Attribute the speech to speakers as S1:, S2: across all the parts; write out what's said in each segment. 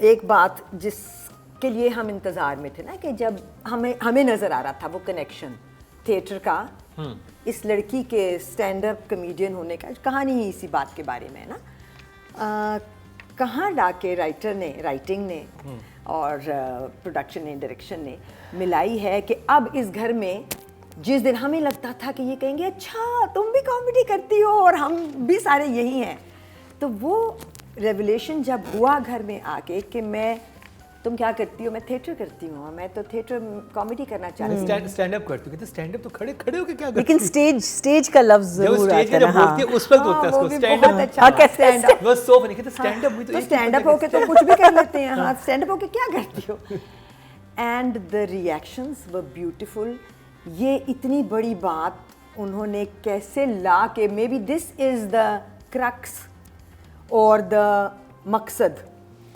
S1: एक बात जिसके लिए हम इंतज़ार में थे ना, कि जब हमें नज़र आ रहा था वो कनेक्शन थिएटर का, इस लड़की के स्टैंड अप कमेडियन होने का, कहानी ही इसी बात के बारे में है ना, कहाँ लाके राइटिंग ने और प्रोडक्शन ने, डायरेक्शन ने मिलाई है कि अब इस घर में जिस दिन हमें लगता था कि ये कहेंगे अच्छा तुम भी कॉमेडी करती हो और हम भी सारे यही हैं, तो वो रेवलेशन जब हुआ घर में आके कि तुम क्या करती हो, मैं थिएटर करती हूँ, मैं तो थिएटर कॉमेडी करना चाहती हूँ,
S2: स्टैंड अप करती हूँ, स्टैंड अप तो खड़े होके क्या करती,
S3: लेकिन स्टेज का लफ्ज जरूर आता है ना,
S2: बोलती है उस वक्त होता है उसको स्टैंड अप।
S1: स्टैंड अप
S2: वो सो फनी, कहते स्टैंड अप,
S1: तो स्टैंड अप होके तो कुछ भी कर लेते हैं, हाँ स्टैंड अप होके क्या करती हो। And the reactions were beautiful. ये इतनी बड़ी बात उन्होंने कैसे ला के, may be this is the crux और द मकसद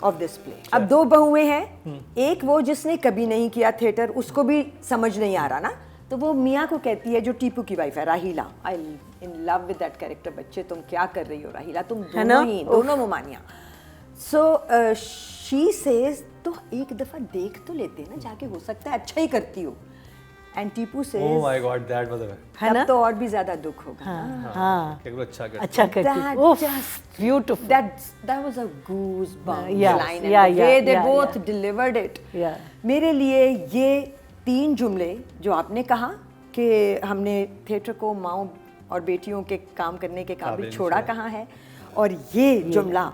S1: ऑफ दिस प्ले। अब दो बहुएं हैं, एक वो जिसने कभी नहीं किया थिएटर, उसको भी समझ नहीं आ रहा ना, तो वो मियाँ को कहती है, जो टीपू की वाइफ है Rahila, I in love with that character, बच्चे तुम क्या कर रही हो राहीला, तुम दोनों मुमानिया। सो शी सेज तो एक दफा देख तो लेते हैं ना जाके, हो सकता है अच्छा ही करती हो। And Tipu says
S2: oh my God that was
S1: है ना, तो और भी ज्यादा दुख होगा।
S3: हाँ
S2: अच्छा
S3: करती, oh beautiful,
S1: that was a goosebump
S3: Yeah,
S1: line,
S3: yeah,
S1: and the way
S3: yeah,
S1: they
S3: yeah,
S1: both
S3: yeah.
S1: delivered it.
S3: Yeah.
S1: मेरे लिए ये 3 जुमले जो आपने कहा कि हमने थिएटर को माँओं और बेटियों के काम करने के काबिल छोड़ा कहाँ है, और ये जुमला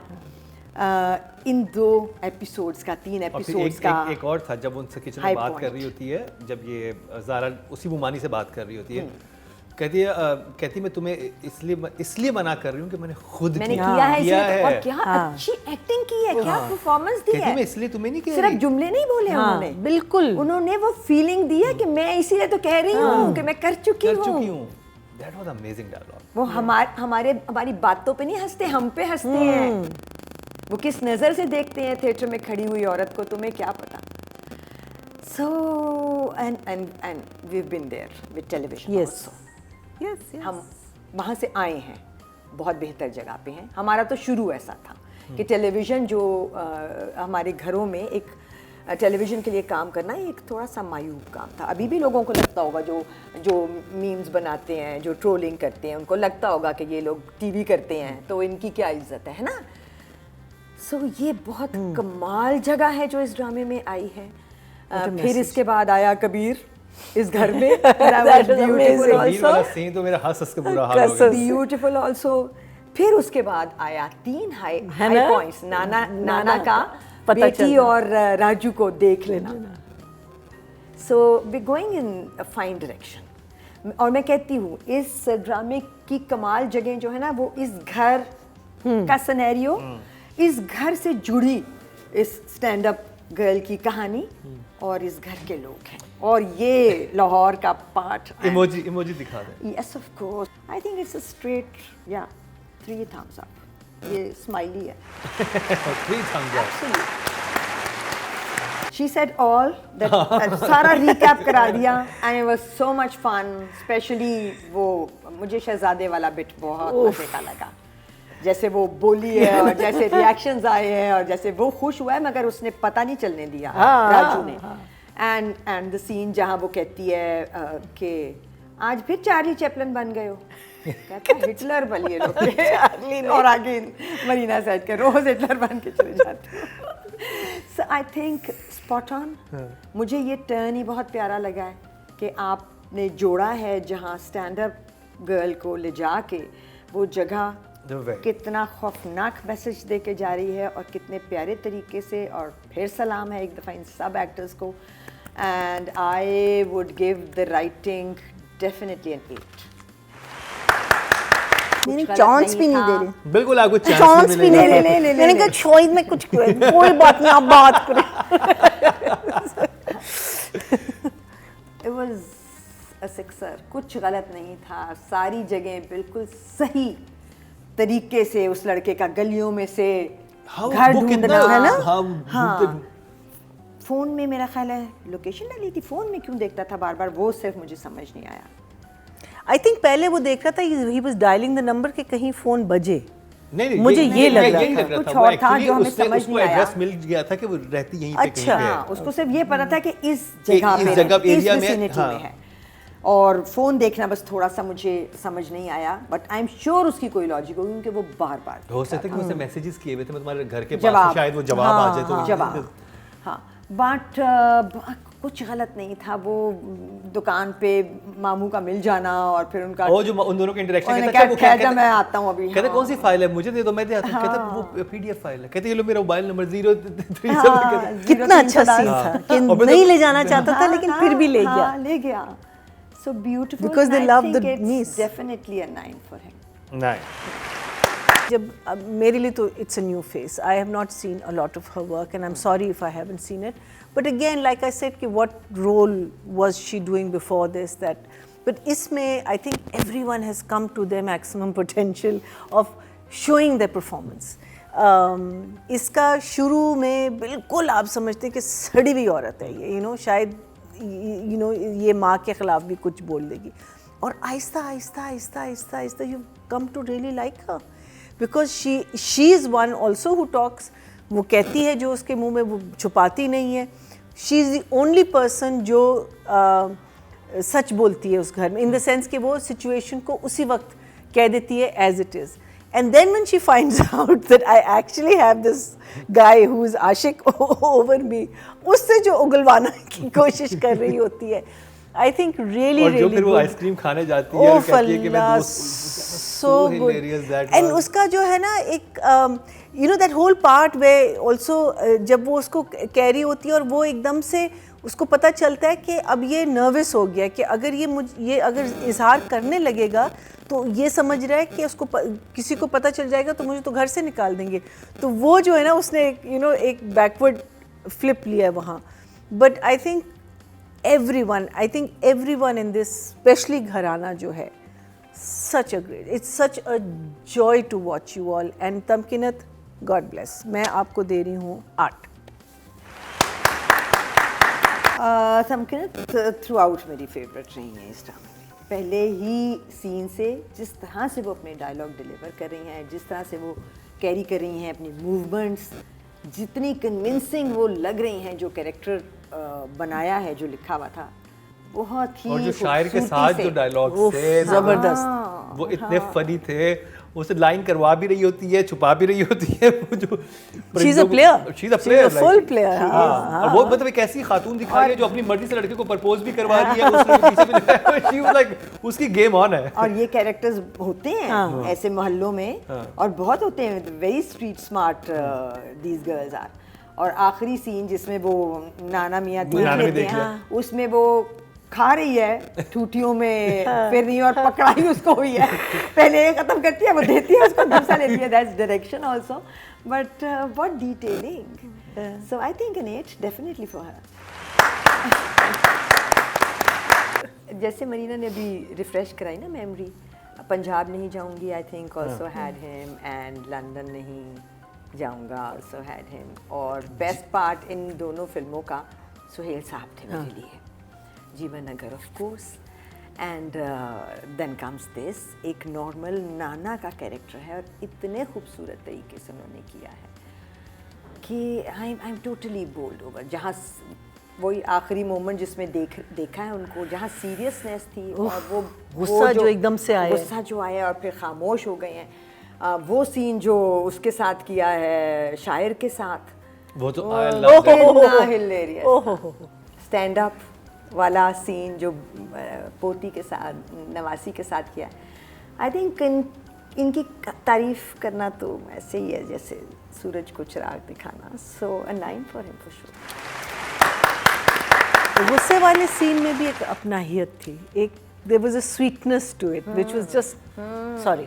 S1: इन 2 एपिसोड्स का, 3 एपिसोड्स का।
S2: एक और था जब उनसे किचन में बात कर रही होती है, जब ये ज़ारा उसी मुमानी से बात कर रही होती है, कहती मैं तुम्हें इसलिए मना कर रही हूँ कि मैंने
S1: किया है इसलिए, और क्या अच्छी एक्टिंग की है, क्या परफॉर्मेंस दी है,
S2: मैं इसलिए तुम्हें नहीं कह रही,
S1: सिर्फ जुमले नहीं बोले उन्होंने,
S3: बिल्कुल
S1: उन्होंने वो फीलिंग दी है कि मैं इसीलिए तो कह रही हूँ कि मैं कर चुकी हूँ।
S2: That was amazing dialogue.
S1: वो हमारी बातों पे नहीं हंसते, हम पे हंसते हैं। वो किस नज़र से देखते हैं थिएटर में खड़ी हुई औरत को, तुम्हें क्या पता। So and we've been there with television also.
S3: Yes.
S1: हम वहाँ से आए हैं, बहुत बेहतर जगह पे हैं। हमारा तो शुरू ऐसा था कि टेलीविज़न जो हमारे घरों में, एक टेलीविज़न के लिए काम करना एक थोड़ा सा मायूब काम था। अभी भी लोगों को लगता होगा, जो मीम्स बनाते हैं, जो ट्रोलिंग करते हैं, उनको लगता होगा कि ये लोग टीवी करते हैं तो इनकी क्या इज्जत है ना। सो ये बहुत कमाल जगह है जो इस ड्रामे में आई है। फिर इसके बाद आया कबीर इस घर में, ब्यूटीफुल ऑल्सो। फिर उसके बाद आया 3 हाई पॉइंट्स, नाना का बेटी और राजू को देख लेना। So we going in a fine direction. और मैं कहती हूँ इस ड्रामे की कमाल जगह जो है ना, वो इस घर का सिनेरियो, इस घर से जुड़ी इस स्टैंड अप गर्ल की कहानी और इस घर के लोग हैं, और ये लाहौर का पार्ट।
S2: इमोजी दिखा दे।
S1: Yes of course, I think it's a straight 3 thumbs up. ये स्माइली है।
S2: 3 thumbs up.
S1: She said all that, सारा recap करा दिया, and it was so much fun. Especially वो मुझे शहजादे वाला बिट बहुत मजे का लगा, जैसे वो बोली है और जैसे रिएक्शंस आए हैं और जैसे वो खुश हुआ है, मगर उसने पता नहीं चलने दिया राजू ने। एंड द सीन जहाँ वो कहती है कि आज फिर चार्ली चैपलिन बन गए हो, कहता है हिटलर बनिए लोग चार्ली, और आगे मरीना साइड के रोज हिटलर बन के चले जाते हैं। सो आई थिंक स्पॉट ऑन। मुझे ये टर्न ही बहुत प्यारा लगा है कि आपने जोड़ा है जहाँ स्टैंड अप गर्ल को ले जा के वो जगह कितना खौफनाक मैसेज दे के जा रही है और कितने प्यारे तरीके से। और फिर सलाम है एक दफ़ा इन सब एक्टर्स को। And I would give the writing definitely an 8।
S3: मैंने चांस भी नहीं दे रहे,
S2: बिल्कुल आपको
S3: चांस भी नहीं दे रहे। मैंने कहा शोइद में कुछ कोई बात नहीं, आप बात करें।
S1: It was a sixer, कुछ गलत नहीं था, सारी जगह बिल्कुल सही तरीके से उस लड़के का गलियों में से घर ढूंढना है ना। हाँ, फोन में मेरा ख्याल है लोकेशन डाली थी, फोन में क्यों देखता था बार बार, वो सिर्फ मुझे समझ नहीं आया।
S3: आई थिंक पहले वो देख रहा था, he was dialling the number कि कहीं फ़ोन बजे,
S2: नहीं,
S3: मुझे ये लग रहा
S2: यही
S3: था।
S2: लग रहा
S1: कुछ
S2: था। वो
S1: और था
S2: actually
S1: जो हमें
S2: उसने-
S1: समझ
S2: उसको
S1: नहीं आया।
S2: एड्रेस मिल गया था कि वो रहती यहीं पे कहीं
S3: अच्छा।
S2: पे है।
S1: हाँ, उसको सिर्फ ये पता था कि इस
S2: इस
S1: जगह पे
S2: जगह
S1: है, इस
S2: एरिया में,
S1: विसिनिटी
S2: हाँ।
S1: में है। और फोन देखना बस थोड़ा सा मुझे समझ नहीं आया, बट आई एम श्योर उसकी कोई लॉजिक होगी क्योंकि वो बार बार
S2: हो सकता है कि उसने मैसेजेस किए हुए थे, मैं तुम्हारे घर के पास
S1: जवाब।
S2: हूँ, शायद वो जवाब आ जाए तो
S1: जवाब, हाँ, बट कुछ गलत नहीं था। वो दुकान पे मामू का मिल जाना और फिर उनका
S2: वो जो उन दोनों के इंटरेक्शन
S1: उन्होंने
S2: कहता
S1: कहा,
S2: वो क्या
S1: "ठहर जा, मैं आता हूँ अभी।"
S2: कहते
S1: हाँ।
S2: कौन सी फाइल है, मुझे दे दो, मैं दे आता हूँ। कहते वो पीडीएफ फाइल है। कहते ये लो मेरा मोबाइल नंबर 037
S1: हाँ,
S3: कितना अच्छा
S1: 0310
S3: सीन था कि
S2: और फिर
S3: नहीं
S2: तो-
S3: ले जाना चाहता था लेकिन फिर भी ले गया।
S1: हाँ, ले गया। So beautiful.
S3: Because they
S1: and I
S3: love
S1: think
S3: the
S1: it's
S3: niece.
S1: Definitely a 9 for him.
S2: नहीं।
S3: जब अब मेरे लिए तो it's a new face, I have not seen a lot of her work and I am sorry if I haven't seen it, but again like I said कि what role was she doing before this that, but इसमें I think everyone has come to their maximum potential of showing their performance. इसका शुरू में बिल्कुल आप समझते हैं कि सड़ी हुई औरत है ये, यू नो, शायद यू नो ये माँ के ख़िलाफ़ भी कुछ बोल देगी, और आहिस्ता आहिस्ता आहिस्ता आहिस्ता आहिस्ता you come to really like her because she is one also who talks. वो कहती है जो उसके मुंह में, वो छुपाती नहीं है। She is the only person जो सच बोलती है उस घर में, इन द सेंस कि वो सिचुएशन को उसी वक्त कह देती है as it is. And then when she finds out that I actually have this guy who is आशिक over me, उससे जो उगलवाना की कोशिश कर रही होती है, I think really
S2: और जो
S3: really
S2: फिर वो
S3: good.
S2: आइसक्रीम खाने जाती है और कहती है कि मैं
S3: अल्लाह,
S2: दोस्त,
S3: so good.
S2: hilarious that
S3: And
S2: was.
S3: उसका जो है ना एक you know that whole part where also जब वो उसको कह रही होती है और वो एकदम से उसको पता चलता है कि अब ये नर्वस हो गया कि अगर ये अगर इजहार करने लगेगा तो ये समझ रहा है कि उसको किसी को पता चल जाएगा तो मुझे तो घर से निकाल देंगे, तो वो जो है ना उसने यू नो एक बैकवर्ड फ्लिप लिया वहाँ। But I think everyone in this, specially घराना जो है, such a great, it's such a joy to watch you all, and Tamkeenat, God bless. मैं आपको दे रही हूँ 8।
S1: तमकीनत थ्रू आउट मेरी फेवरेट रही है इस ड्रामा में। पहले ही सीन से जिस तरह से वो अपने डायलॉग डिलीवर कर रही हैं, जिस तरह से वो कैरी कर रही हैं अपनी मूवमेंट्स, जितनी कन्विंसिंग वो लग रही हैं, जो कैरेक्टर बनाया है, जो लिखा हुआ था, बहुत ही
S2: और जो शायर के
S1: खूबसूरती
S2: साथ
S1: से।
S2: जो डायलॉग्स थे
S3: जबरदस्त।
S2: वो इतने फनी थे। उसे लाइन करवा भी रही होती है, छुपा भी रही होती है, वो जो
S3: She's a player.
S2: She's a
S3: She's
S2: player,
S3: a full
S2: like,
S3: player,
S2: हाँ। और वो मतलब एक ऐसी खातून दिखाई है जो अपनी मर्जी से लड़के को प्रपोज भी करवा रही है, उसके पीछे भी लगा है। She was like, उसकी गेम ऑन है।
S1: और ये कैरेक्टर्स होते हैं ऐसे मोहल्लों में, और बहुत होते हैं, very street smart these girls are. और आखिरी सीन जिसमें वो नाना मियाँ देख लेते हैं, उसमें वो खा रही है ठूठियों में फिर रही है और पकड़ाई उसको हुई है, पहले ये खत्म करती है, वो देती है उसको, दूसरा लेती है। That's direction also, but what detailing. So I think an 8 definitely for her. जैसे मरीना ने अभी रिफ्रेश कराई ना मेमोरी, पंजाब नहीं जाऊंगी I think also had him, and London नहीं जाऊंगा आल्सो हैड हिम, और बेस्ट पार्ट इन दोनों फिल्मों का सुहेल साहब थे मेरे लिए, Jeevan Nagar of course, and then comes this, एक नॉर्मल नाना का कैरेक्टर है और इतने खूबसूरत तरीके से उन्होंने किया है कि I am totally bowled over. जहाँ वही आखिरी मोमेंट जिसमें देखा है उनको, जहाँ सीरियसनेस थी और वो
S3: गुस्सा जो एकदम से आया,
S1: गुस्सा जो आया और फिर खामोश हो गए हैं, वो सीन जो उसके साथ किया है शायर के साथ,
S2: वो तो I love that.
S1: Hilarious stand up वाला सीन जो पोती के साथ, नवासी के साथ किया। आई थिंक इनकी तारीफ करना तो ऐसे ही है जैसे सूरज को चिराग दिखाना। So a 9 for him for sure.
S3: गुस्से वाले सीन में भी एक अपनाहियत थी, एक there was a sweetness to it which was just sorry